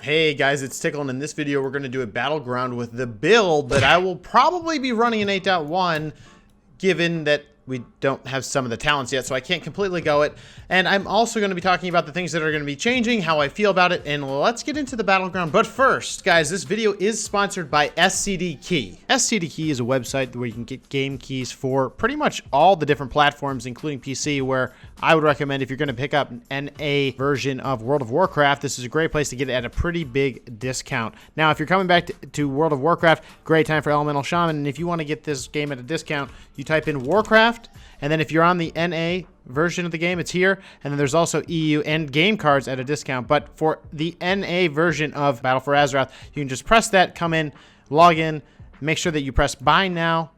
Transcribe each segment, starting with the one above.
Hey guys, it's Tiqqle, and in this video we're going to do a battleground with the build that I will probably be running in 8.1, given that we don't have some of the talents yet, so I can't completely go it. And I'm also going to be talking about the things that are going to be changing, how I feel about it, and let's get into the battleground. But first, guys, this video is sponsored by SCD Key. SCD Key is a website where you can get game keys for pretty much all the different platforms, including PC, where I would recommend if you're going to pick up an NA version of World of Warcraft, this is a great place to get it at a pretty big discount. Now, if you're coming back to World of Warcraft, great time for Elemental Shaman, and if you want to get this game at a discount, you type in Warcraft, and then if you're on the NA version of the game, it's here, and then there's also EU and game cards at a discount. But for the NA version of Battle for Azeroth, you can just press that, come in, log in, make sure that you press buy now,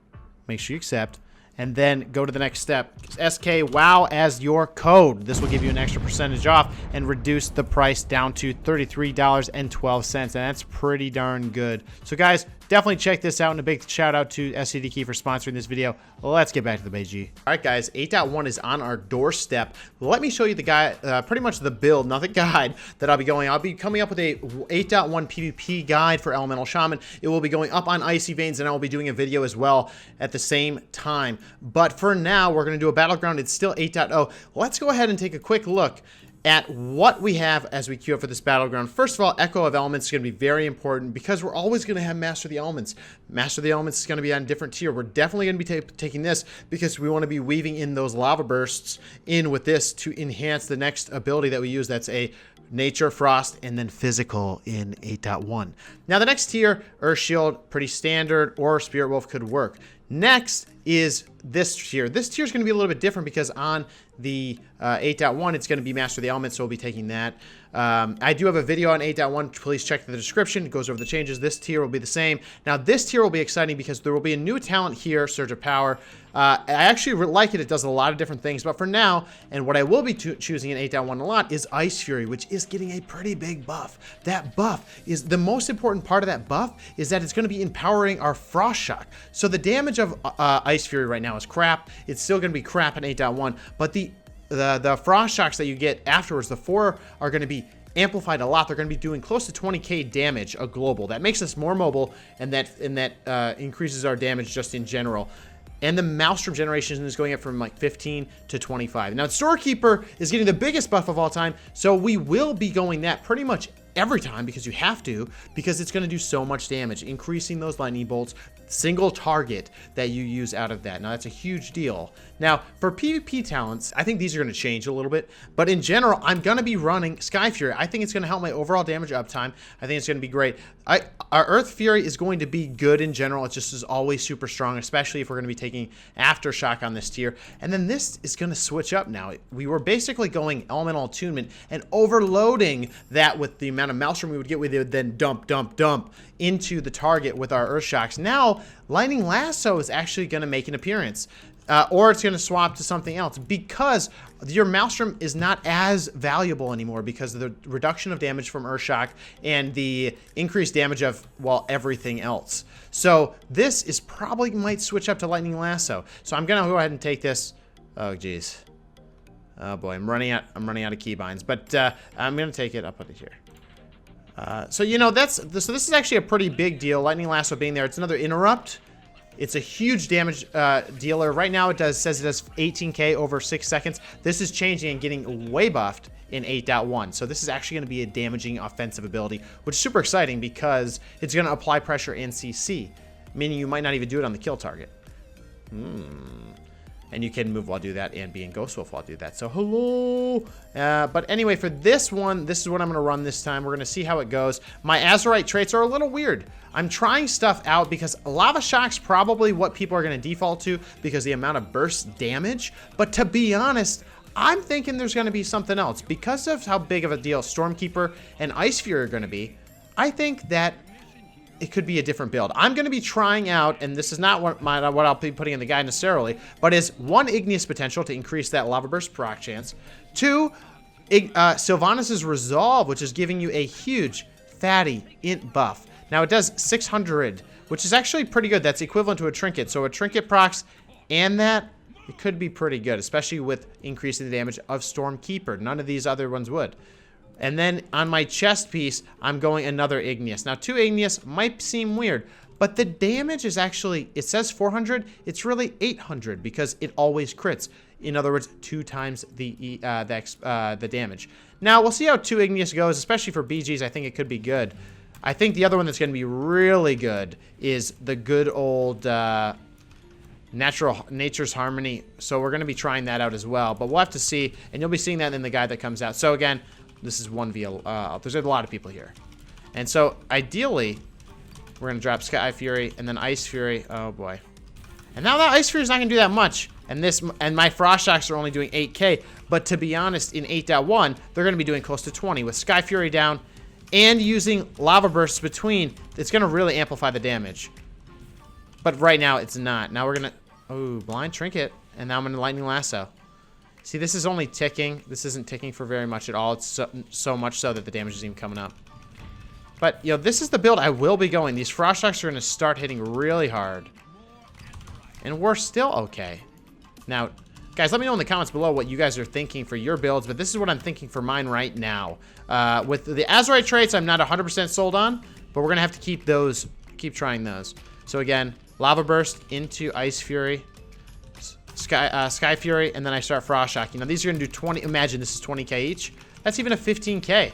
make sure you accept, and then go to the next step. SK WOW as your code. This will give you an extra percentage off and reduce the price down to $33.12, and that's pretty darn good. So guys, definitely check this out, and a big shout out to SCD Key for sponsoring this video. Let's get back to the BG. All right, guys, 8.1 is on our doorstep. Let me show you the guide, pretty much the build, not the guide that I'll be going. I'll be coming up with a 8.1 PvP guide for Elemental Shaman. It will be going up on Icy Veins, and I will be doing a video as well at the same time. But for now, we're going to do a battleground. It's still 8.0. Let's go ahead and take a quick look at what we have as we queue up for this battleground. First of all, Echo of Elements is going to be very important because we're always going to have Master of the Elements. Master of the Elements is going to be on a different tier. We're definitely going to be taking this because we want to be weaving in those lava bursts in with this to enhance the next ability that we use. That's a Nature, Frost, and then Physical in 8.1. Now the next tier, Earth Shield, pretty standard, or Spirit Wolf could work. Next is this tier. This tier is going to be a little bit different because on the 8.1, it's going to be Master of the Elements, so we'll be taking that. I do have a video on 8.1. Please check the description. It goes over the changes. This tier will be the same. Now, this tier will be exciting because there will be a new talent here, Surge of Power. I actually like it. It does a lot of different things. But for now, and what I will be choosing in 8.1 a lot is Icefury, which is getting a pretty big buff. That buff is the most important part of that buff is that it's going to be empowering our Frost Shock. So the damage of Icefury right now is crap. It's still going to be crap in 8.1, but the Frost Shocks that you get afterwards, the 4 are going to be amplified a lot. They're going to be doing close to 20k damage a global. That makes us more mobile, and that increases our damage just in general. And the Maelstrom generation is going up from like 15 to 25. Now, Storekeeper is getting the biggest buff of all time, so we will be going that pretty much every time because you have to, because it's going to do so much damage, increasing those lightning bolts, single target that you use out of that. Now, that's a huge deal. Now, for PvP talents, I think these are going to change a little bit, but in general, I'm going to be running Skyfury. I think it's going to help my overall damage uptime. I think it's going to be great. Our Earth Fury is going to be good in general. It just is always super strong, especially if we're going to be taking Aftershock on this tier. And then this is going to switch up now. We were basically going Elemental Attunement and overloading that with the amount of Maelstrom we would get. We would then dump into the target with our Earth Shocks. Now, Lightning Lasso is actually going to make an appearance. Or it's going to swap to something else because your Maelstrom is not as valuable anymore because of the reduction of damage from Earthshock and the increased damage of, well, everything else. So this is probably might switch up to Lightning Lasso. So I'm going to go ahead and take this. Oh, geez. Oh, boy. I'm running out of keybinds, but I'm going to take it. I'll put it here. So, you know, so this is actually a pretty big deal. Lightning Lasso being there. It's another interrupt. It's a huge damage dealer. Right now it says it does 18k over 6 seconds. This is changing and getting way buffed in 8.1. So this is actually going to be a damaging offensive ability, which is super exciting because it's going to apply pressure and CC, meaning you might not even do it on the kill target. And you can move while do that and be in Ghost Wolf while do that. So hello. But anyway, for this one, this is what I'm going to run this time. We're going to see how it goes. My Azurite traits are a little weird. I'm trying stuff out because Lava Shock's probably what people are going to default to because the amount of burst damage. But to be honest, I'm thinking there's going to be something else. Because of how big of a deal Stormkeeper and Icefury are going to be, I think that it could be a different build. I'm going to be trying out, and this is not what I'll be putting in the guide necessarily, but is 1 Igneous Potential to increase that Lava Burst proc chance. 2, Sylvanas' Resolve, which is giving you a huge, fatty int buff. Now, it does 600, which is actually pretty good. That's equivalent to a Trinket. So a Trinket procs and that, it could be pretty good, especially with increasing the damage of Stormkeeper. None of these other ones would. And then on my chest piece, I'm going another Igneous. Now, 2 Igneous might seem weird, but the damage is actually, it says 400. It's really 800 because it always crits. In other words, 2 times the damage. Now, we'll see how 2 Igneous goes, especially for BGs. I think it could be good. I think the other one that's going to be really good is the good old Nature's Harmony. So we're going to be trying that out as well. But we'll have to see, and you'll be seeing that in the guide that comes out. So again, this is 1v. There's a lot of people here. And so, ideally, we're going to drop Skyfury and then Icefury. Oh, boy. And now that Icefury is not going to do that much. And my Frost Shocks are only doing 8k. But to be honest, in 8.1, they're going to be doing close to 20. With Skyfury down and using Lava Bursts between, it's going to really amplify the damage. But right now, it's not. Now we're going to... Oh, Blind Trinket. And now I'm going to Lightning Lasso. See, this is only ticking. This isn't ticking for very much at all. It's so much so that the damage is even coming up. But, you know, this is the build I will be going. These Frost Shocks are going to start hitting really hard. And we're still okay. Now, guys, let me know in the comments below what you guys are thinking for your builds. But this is what I'm thinking for mine right now. With the Azurite traits, I'm not 100% sold on. But we're going to have to keep trying those. So, again, Lava Burst into Icefury. Skyfury, and then I start Frost Shocking. Now, these are going to do 20. Imagine this is 20k each. That's even a 15k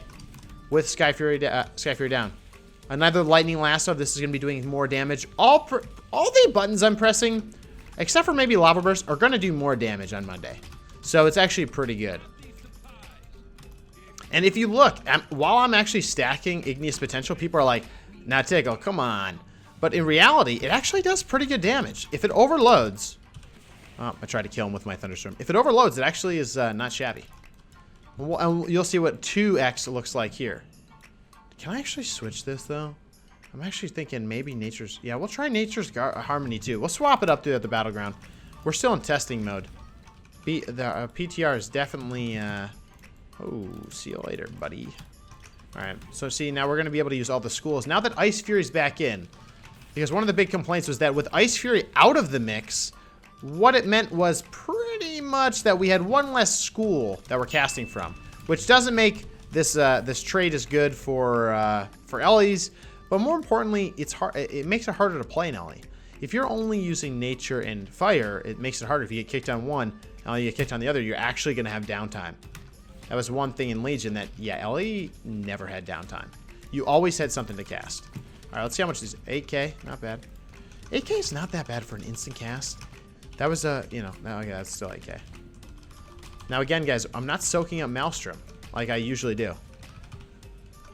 with Skyfury down. Another Lightning Lasso. This is going to be doing more damage. All the buttons I'm pressing, except for maybe Lava Burst, are going to do more damage on Monday. So it's actually pretty good. And if you look, while I'm actually stacking Igneous Potential, people are like, nah, Tiqqle, come on. But in reality, it actually does pretty good damage. If it overloads... Oh, I tried to kill him with my Thunderstorm. If it overloads, it actually is not shabby. And you'll see what 2x looks like here. Can I actually switch this, though? I'm actually thinking maybe Nature's... Yeah, we'll try Nature's Harmony, too. We'll swap it up through at the battleground. We're still in testing mode. The PTR is definitely... Oh, see you later, buddy. Alright, so see, now we're going to be able to use all the schools. Now that Icefury's back in, because one of the big complaints was that with Icefury out of the mix... What it meant was pretty much that we had one less school that we're casting from, which doesn't make this this trade as good for Ellies, but more importantly, it makes it harder to play in Ellie. If you're only using Nature and Fire, it makes it harder. If you get kicked on one, and you get kicked on the other, you're actually going to have downtime. That was one thing in Legion that, yeah, Ellie never had downtime. You always had something to cast. All right, let's see how much this is. 8k, not bad. 8k is not that bad for an instant cast. That was you know, no, okay, that's still 8k. Now again, guys, I'm not soaking up Maelstrom like I usually do.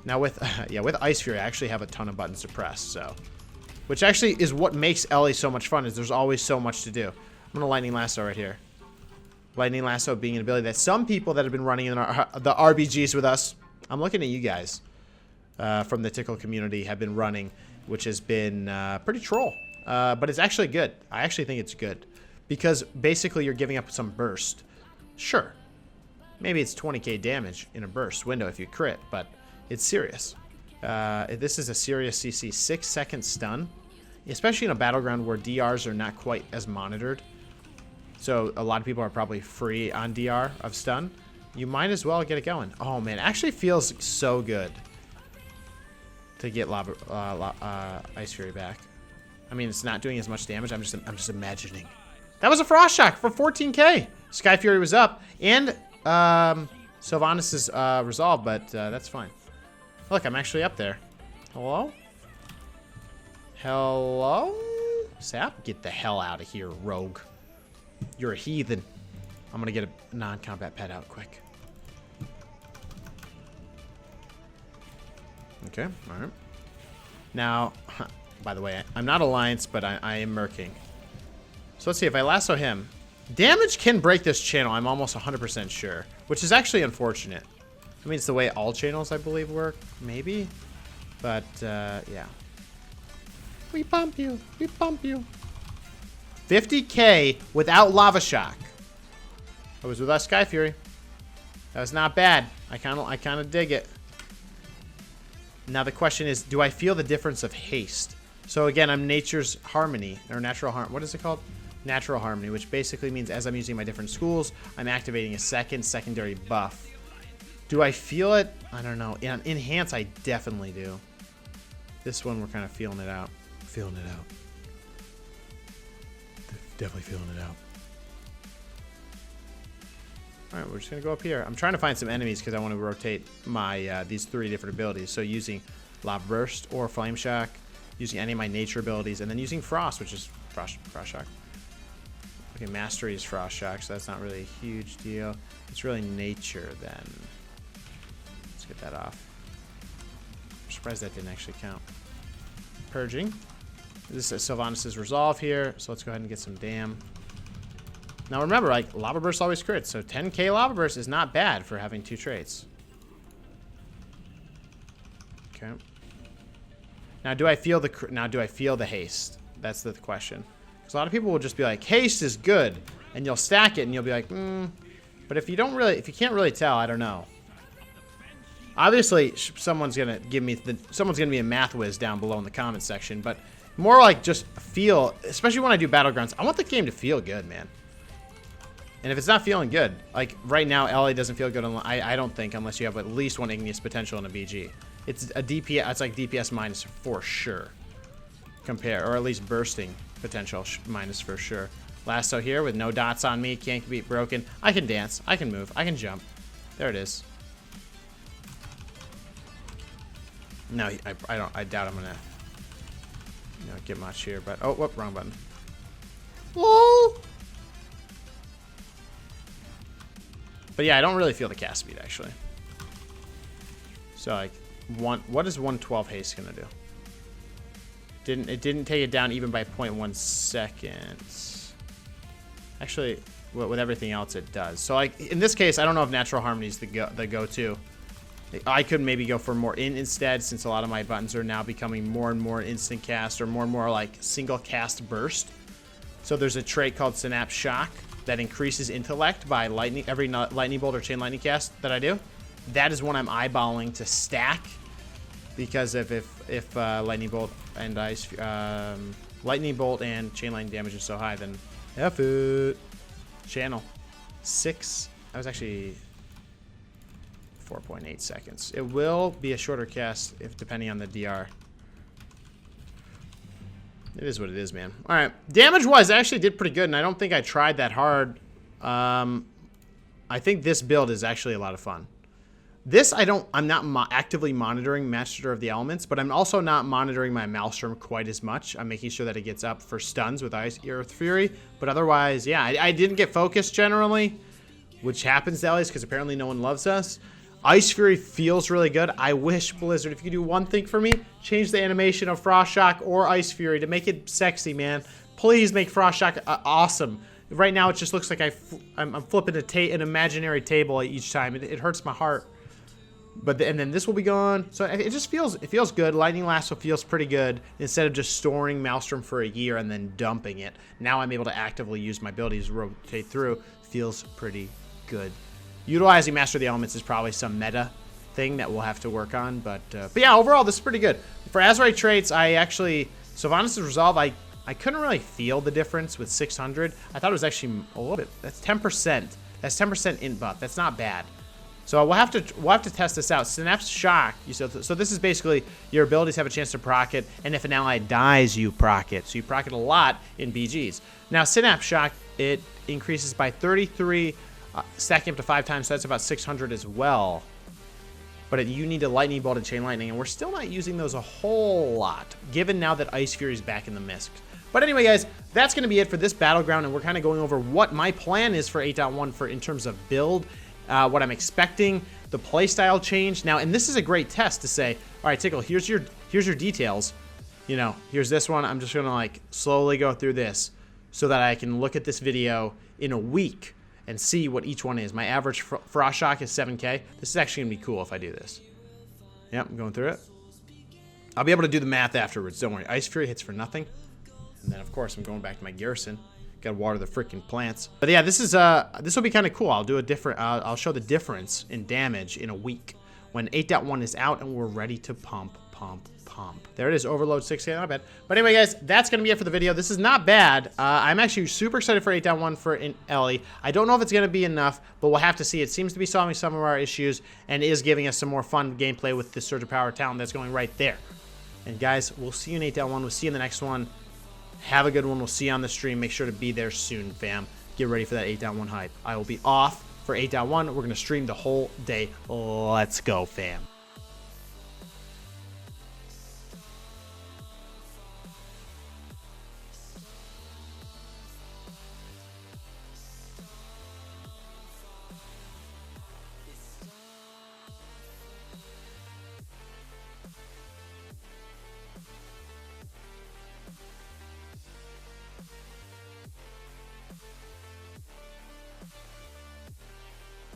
Now with, yeah, with Icefury, I actually have a ton of buttons to press, so. Which actually is what makes Ellie so much fun, is there's always so much to do. I'm gonna Lightning Lasso right here. Lightning Lasso being an ability that some people that have been running in the RBGs with us, I'm looking at you guys from the Tiqqle community, have been running, which has been pretty troll. But it's actually good. I actually think it's good. Because basically you're giving up some burst. Sure. Maybe it's 20k damage in a burst window if you crit, but it's serious. This is a serious CC. 6-second stun. Especially in a battleground where DRs are not quite as monitored. So a lot of people are probably free on DR of stun. You might as well get it going. Oh man, it actually feels so good to get Icefury back. I mean, it's not doing as much damage. I'm just imagining. That was a Frost Shock for 14k. Skyfury was up, and Sylvanas is resolved, but that's fine. Look, I'm actually up there. Hello? Hello? Sap? Get the hell out of here, rogue. You're a heathen. I'm gonna get a non-combat pet out quick. Okay, alright. Now, by the way, I'm not Alliance, but I am Merking. So let's see, if I lasso him, damage can break this channel, I'm almost 100% sure. Which is actually unfortunate. I mean, it's the way all channels, I believe, work. Maybe. But, yeah. We pump you. We pump you. 50k without Lava Shock. I was without Skyfury. That was not bad. I kind of dig it. Now the question is, do I feel the difference of haste? So again, I'm Nature's Harmony, or Natural Harmony. What is it called? Natural Harmony, which basically means as I'm using my different schools, I'm activating a secondary buff. Do I feel it? I don't know. In Enhance, I definitely do. This one, we're kind of feeling it out. Feeling it out. Definitely feeling it out. All right, we're just going to go up here. I'm trying to find some enemies because I want to rotate my these 3 different abilities. So using Lava Burst or Flame Shock, using any of my nature abilities, and then using Frost, which is Frost Shock. Okay, Mastery is Frost Shock, so that's not really a huge deal. It's really nature then. Let's get that off. I'm surprised that didn't actually count. Purging. This is Sylvanas' Resolve here, so let's go ahead and get some Dam. Now remember, like, Lava Burst always crits, so 10k Lava Burst is not bad for having 2 traits. Okay. Now do I feel the haste? That's the question. Because a lot of people will just be like, haste is good, and you'll stack it, and you'll be like, But if you can't really tell, I don't know. Obviously, someone's gonna be a math whiz down below in the comment section, but more like just feel, especially when I do Battlegrounds, I want the game to feel good, man. And if it's not feeling good, like right now, LA doesn't feel good. I don't think, unless you have at least 1 Igneous Potential in a BG. It's a DPS. It's like DPS minus for sure. Or at least bursting potential minus for sure. Lasso here with no dots on me, can't be broken. I can dance, I can move, I can jump. There it is. No, I doubt I'm gonna get much here, but oh, whoop, wrong button. Whoa. But yeah, I don't really feel the cast speed actually. So like, what is 112 haste gonna do? It didn't take it down even by 0.1 seconds. Actually, with everything else it does. So like in this case, I don't know if Natural Harmony is the go-to. I could maybe go for more instead, since a lot of my buttons are now becoming more and more instant cast or more like single cast burst. So there's a trait called Synapse Shock that increases intellect by every lightning bolt or chain lightning cast that I do. That is one I'm eyeballing to stack, because if lightning bolt and lightning bolt and chain lightning damage is so high, then F it. Channel 6. I was actually 4.8 seconds. It will be a shorter cast depending on the DR. It is what it is, man. All right, damage-wise, I actually did pretty good, and I don't think I tried that hard. I think this build is actually a lot of fun. This, I'm not actively monitoring Master of the Elements, but I'm also not monitoring my Maelstrom quite as much. I'm making sure that it gets up for stuns with Icefury, but otherwise, yeah, I didn't get focused generally, which happens nowadays because apparently no one loves us. Icefury feels really good. I wish, Blizzard, if you could do one thing for me, change the animation of Frost Shock or Icefury to make it sexy, man. Please make Frost Shock awesome. Right now, it just looks like I'm flipping an imaginary table each time. It hurts my heart. And then this will be gone. So it just feels good. Lightning Lasso feels pretty good. Instead of just storing Maelstrom for a year and then dumping it, now I'm able to actively use my abilities to rotate through. Feels pretty good. Utilizing Master of the Elements is probably some meta thing that we'll have to work on, but yeah, overall this is pretty good. For Azerite traits, Sylvanas' Resolve, I couldn't really feel the difference with 600. I thought it was actually a little bit. That's 10%. That's 10% int buff. That's not bad. So we'll have to test this out. Synapse Shock. So this is basically your abilities have a chance to proc it, and if an ally dies, you proc it. So you proc it a lot in BGs. Now Synapse Shock, it increases by 33 stacking up to 5 times, so that's about 600 as well. But you need a Lightning Bolt and Chain Lightning, and we're still not using those a whole lot, given now that Icefury is back in the mist. But anyway, guys, that's going to be it for this Battleground, and we're kind of going over what my plan is for 8.1 in terms of build, what I'm expecting, the playstyle change. Now, and this is a great test to say, all right, Tiqqle, here's your details. You know, here's this one. I'm just going to like slowly go through this so that I can look at this video in a week and see what each one is. My average Frost Shock is 7k. This is actually going to be cool if I do this. Yep, I'm going through it. I'll be able to do the math afterwards. Don't worry. Icefury hits for nothing. And then, of course, I'm going back to my garrison. Got to water the freaking plants. But yeah, this will be kind of cool. I'll do a different. I'll show the difference in damage in a week when 8.1 is out and we're ready to pump. There it is, overload 6K, not bad. But anyway, guys, that's going to be it for the video. This is not bad. I'm actually super excited for 8.1 for Ellie. I don't know if it's going to be enough, but we'll have to see. It seems to be solving some of our issues and is giving us some more fun gameplay with the Surge of Power talent that's going right there. And guys, we'll see you in 8.1. We'll see you in the next one. Have a good one. We'll see you on the stream. Make sure to be there soon, fam. Get ready for that 8.1 hype. I will be off for 8.1. We're going to stream the whole day. Let's go, fam.